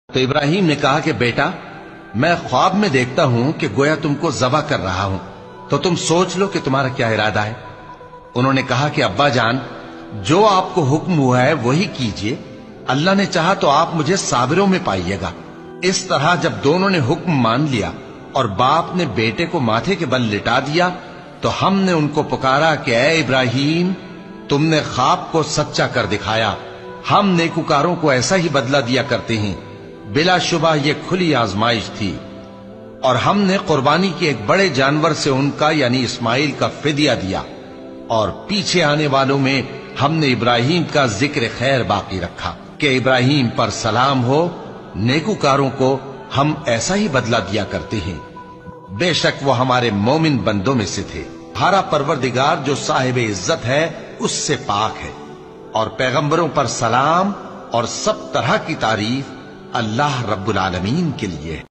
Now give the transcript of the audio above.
تو ابراہیم نے کہا کہ بیٹا، میں خواب میں دیکھتا ہوں کہ گویا تم کو ذبح کر رہا ہوں، تو تم سوچ لو کہ تمہارا کیا ارادہ ہے۔ انہوں نے کہا کہ ابا جان، جو آپ کو حکم ہوا ہے وہی کیجئے، اللہ نے چاہا تو آپ مجھے صابروں میں پائیے گا۔ اس طرح جب دونوں نے حکم مان لیا اور باپ نے بیٹے کو ماتھے کے بل لٹا دیا، تو ہم نے ان کو پکارا کہ اے ابراہیم، تم نے خواب کو سچا کر دکھایا، ہم نیکوکاروں کو ایسا ہی بدلہ دیا کرتے ہیں۔ بلا شبہ یہ کھلی آزمائش تھی، اور ہم نے قربانی کے ایک بڑے جانور سے ان کا یعنی اسماعیل کا فدیہ دیا، اور پیچھے آنے والوں میں ہم نے ابراہیم کا ذکر خیر باقی رکھا کہ ابراہیم پر سلام ہو، نیکوکاروں کو ہم ایسا ہی بدلہ دیا کرتے ہیں۔ بے شک وہ ہمارے مومن بندوں میں سے تھے۔ ہمارا پروردگار جو صاحب عزت ہے اس سے پاک ہے، اور پیغمبروں پر سلام اور سب طرح کی تعریف اللہ رب العالمین کے لیے ہے۔